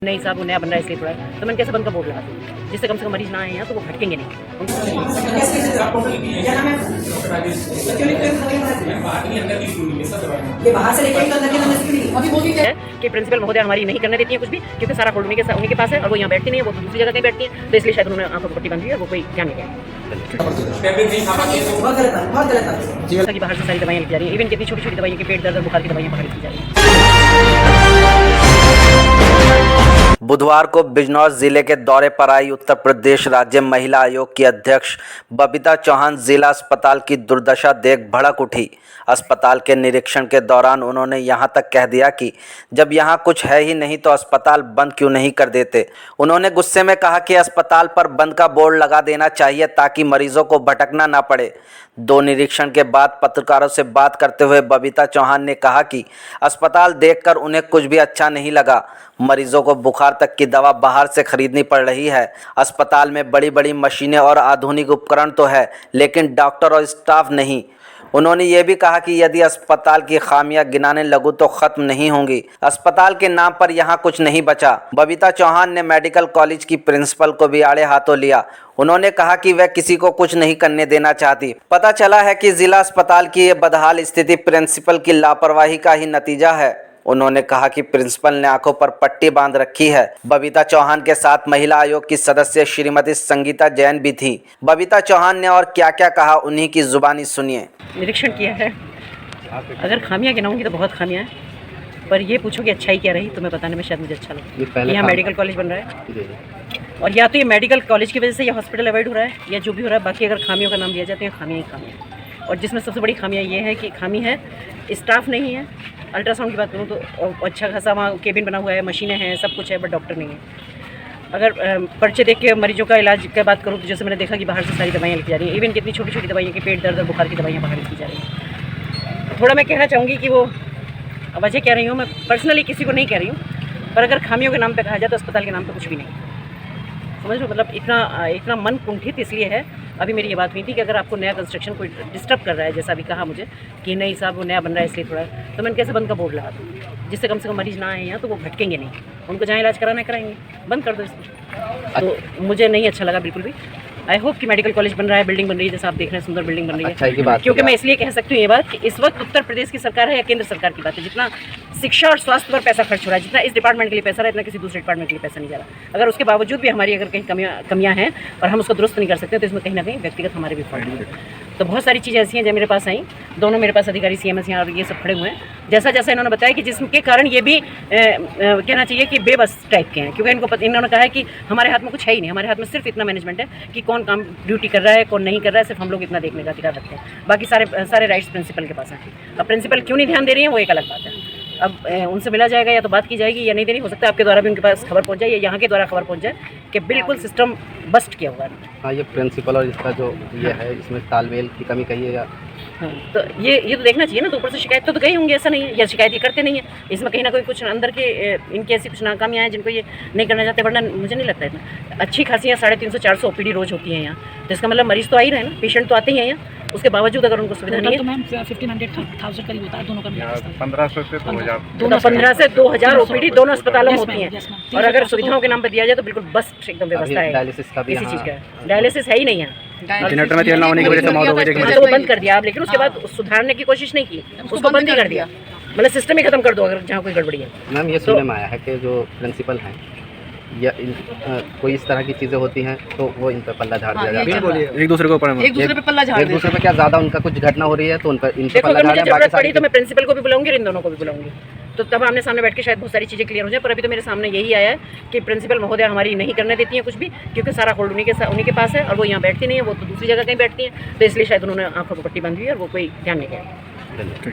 नहीं साहब वो नया बन रहा है इसलिए थोड़ा, तो मैंने कैसे बंद का बोर्ड लगा दूँ जिससे कम से कम मरीज ना आए यहाँ तो वो भटकेंगे नहीं। कि प्रिंसिपल महोदय हमारी नहीं करने देती है कुछ भी, क्योंकि सारा होल्ड उन्हीं के पास है और वो यहाँ बैठती नहीं है, वो दूसरी जगह कहीं बैठती है, तो इसलिए शायद उन्होंने आंखों को पट्टी बांधी है, वो कोई ध्यान नहीं दिया। जैसा कि बाहर से सारी दवाइयाँ लिखी जा रही हैं, इवन कितनी छोटी छोटी दवाइयाँ की पेट दर्द बुखार की दवाइयाँ बाहर लिखी जा रही हैं। बुधवार को बिजनौर जिले के दौरे पर आई उत्तर प्रदेश राज्य महिला आयोग की अध्यक्ष बबीता चौहान जिला अस्पताल की दुर्दशा देख भड़क उठी। अस्पताल के निरीक्षण के दौरान उन्होंने यहां तक कह दिया कि जब यहां कुछ है ही नहीं तो अस्पताल बंद क्यों नहीं कर देते। उन्होंने गुस्से में कहा कि अस्पताल पर बंद का बोर्ड लगा देना चाहिए ताकि मरीजों को भटकना ना पड़े। दो निरीक्षण के बाद पत्रकारों से बात करते हुए बबीता चौहान ने कहा कि अस्पताल देखकर उन्हें कुछ भी अच्छा नहीं लगा। मरीजों को बुखार तक की दवा बाहर से खरीदनी पड़ रही है। अस्पताल में बड़ी बड़ी मशीनें और आधुनिक उपकरण तो है, लेकिन डॉक्टर और स्टाफ नहीं। उन्होंने ये भी कहा कि यदि अस्पताल की खामियां गिनाने लगूं तो खत्म नहीं होंगी। अस्पताल के नाम पर यहां कुछ नहीं बचा। बबीता चौहान ने मेडिकल कॉलेज की प्रिंसिपल को भी आड़े हाथों लिया। उन्होंने कहा कि वह किसी को कुछ नहीं करने देना चाहती। पता चला है कि जिला अस्पताल की ये बदहाल स्थिति प्रिंसिपल की लापरवाही का ही नतीजा है। उन्होंने कहा कि प्रिंसिपल ने आंखों पर पट्टी बांध रखी है। बबीता चौहान के साथ महिला आयोग की सदस्य श्रीमती संगीता जैन भी थी। बबीता चौहान ने और क्या क्या कहा उन्हीं की जुबानी सुनिए। निरीक्षण किया है, अगर खामियां गिनाऊंगी तो बहुत खामियां हैं, पर ये पूछो कि अच्छाई क्या रही तो मैं बताने में शायद मुझे अच्छा लगे। यहाँ मेडिकल कॉलेज बन रहा है और या तो ये मेडिकल कॉलेज की वजह से ये हॉस्पिटल अवॉइड हो रहा है या जो भी हो रहा है, बाकी अगर खामियों का नाम लिया जाता है खामियाँ ही खामियाँ। और जिसमें सबसे बड़ी खामियाँ ये है कि खामी है स्टाफ नहीं है। अल्ट्रासाउंड की बात करूँ तो अच्छा खासा वहाँ केबिन बना हुआ है, मशीनें हैं, सब कुछ है, बट डॉक्टर नहीं है। अगर पर्चे देख के मरीजों का इलाज की बात करूँ तो जैसे मैंने देखा कि बाहर से सारी दवाइयाँ लिखी जा रही हैं, इवन कितनी छोटी छोटी दवाइयाँ की पेट दर्द और बुखार की दवाइयाँ बाहर लिखी जा रही हैं। थोड़ा मैं कहना चाहूँगी कि वो वजह कह रही हूँ, मैं पर्सनली किसी को नहीं कह रही हूँ, पर अगर खामियों के नाम पर कहा जाए तो अस्पताल के नाम पर कुछ भी नहीं। समझ लो, मतलब इतना मन कुंठित इसलिए है। अभी मेरी ये बात हुई थी कि अगर आपको नया कंस्ट्रक्शन कोई डिस्टर्ब कर रहा है, जैसा अभी कहा मुझे कि नहीं साहब वो नया बन रहा है इसलिए थोड़ा, तो मैंने कैसे बंद का बोर्ड लगा दूँ जिससे कम से कम मरीज ना आए यहाँ तो वो भटकेंगे नहीं, उनको जहाँ इलाज कराना कराएंगे, बंद कर दो इसको। तो मुझे नहीं अच्छा लगा बिल्कुल भी। आई होप कि मेडिकल कॉलेज बन रहा है, बिल्डिंग बन रही है, जैसा आप देख रहे हैं सुंदर बिल्डिंग बन रही है। अच्छा की बात, क्योंकि मैं इसलिए कह सकती हूँ ये बात कि इस वक्त उत्तर प्रदेश की सरकार है या केंद्र सरकार की बात है, जितना शिक्षा और स्वास्थ्य पर पैसा खर्च हो रहा है, जितना इस डिपार्टमेंट के लिए पैसा रहा है, इतना किसी दूसरे डिपार्टमेंट के लिए पैसा नहीं जा रहा। अगर उसके बावजूद भी हमारी अगर कहीं कमियां हैं और हम उसको दुरुस्त नहीं कर सकते तो इसमें कहीं ना कहीं व्यक्तिगत हमारे भी फॉल्ट है। तो बहुत सारी चीज़ें ऐसी हैं जो मेरे पास आई, दोनों मेरे पास अधिकारी CMS यहाँ और ये सब खड़े हुए हैं। जैसा जैसा इन्होंने बताया कि जिसके कारण ये भी कहना चाहिए कि बेबस टाइप के हैं, क्योंकि इन्होंने कहा है कि हमारे हाथ में कुछ है ही नहीं, हमारे हाथ में सिर्फ इतना मैनेजमेंट है कि कौन काम ड्यूटी कर रहा है कौन नहीं कर रहा है, सिर्फ हम लोग इतना देखने का अधिकार रखते हैं, बाकी सारे राइट्स प्रिंसिपल के पास हैं। अब प्रिंसिपल क्यों नहीं ध्यान दे रही है वो एक अलग बात है। अब उनसे मिला जाएगा या तो बात की जाएगी या नहीं देनी, हो सकता है आपके द्वारा भी उनके पास खबर पहुंच जाए या यहाँ के द्वारा खबर पहुंच जाए कि बिल्कुल सिस्टम बस्ट किया हुआ है। हाँ, ये प्रिंसिपल और इसका जो ये है इसमें तालमेल की कमी कहिएगा। हाँ, तो ये तो देखना चाहिए ना। तो ऊपर से शिकायत तो गई होंगी, ऐसा नहीं है, या शिकायत ये करते नहीं है, इसमें कहीं ना कोई कुछ अंदर के इनकी ऐसी कुछ नाकामियाँ हैं जिनको ये नहीं करना चाहते, वरना मुझे नहीं लगता इतना। अच्छी खासी यहाँ 350-400 OPD रोज होती है यहाँ, तो इसका मतलब मरीज तो आ ही रहे ना, पेशेंट तो आते ही हैं यहाँ। उसके बावजूद अगर उनको सुविधा नहीं है तो मैम 1500 करीब होता है दोनों का, 1500 से 2000 OPD दोनों अस्पतालों में होती हैं। और अगर सुविधाओं के नाम पर दिया जाए तो बिल्कुल बस एकदम व्यवस्था है। किसी चीज़ का डायलिसिस है ही नहीं यहाँ, जनरेटर में तेल ना होने की वजह से मौत हो गई। तो वो बंद कर दिया आप, लेकिन उसके बाद सुधारने की कोशिश नहीं की, उसको बंद ही कर दिया। मतलब सिस्टम ही खत्म कर दो अगर जहाँ कोई गड़बड़ी है। मैम ये सुनने में आया है कि जो प्रिंसिपल हैं या कोई इस तरह की चीज़ें होती हैं तो वो इन पर पल्ला झाड़ दिया जाता है, एक दूसरे को एक दूसरे पे पल्ला झाड़, एक दूसरे पे क्या ज़्यादा उनका कुछ घटना हो रही है तो उन पर पल्ला झाड़। जरूरत पड़ी तो मैं प्रिंसिपल को भी बुलाऊंगी, इन दोनों को भी बुलाऊंगी, तो तब आमने सामने बैठ के शायद बहुत सारी चीज़ें क्लियर हो जाए। पर अभी तो मेरे सामने यही आया है कि प्रिंसिपल महोदय हमारी नहीं करने देती हैं कुछ भी, क्योंकि सारा होल्ड उन्हीं के पास है और वो यहाँ बैठती नहीं है, वो तो दूसरी जगह कहीं बैठती हैं, तो इसलिए शायद उन्होंने आंखों को पट्टी बांधी है और वो कोई ध्यान नहीं दिया।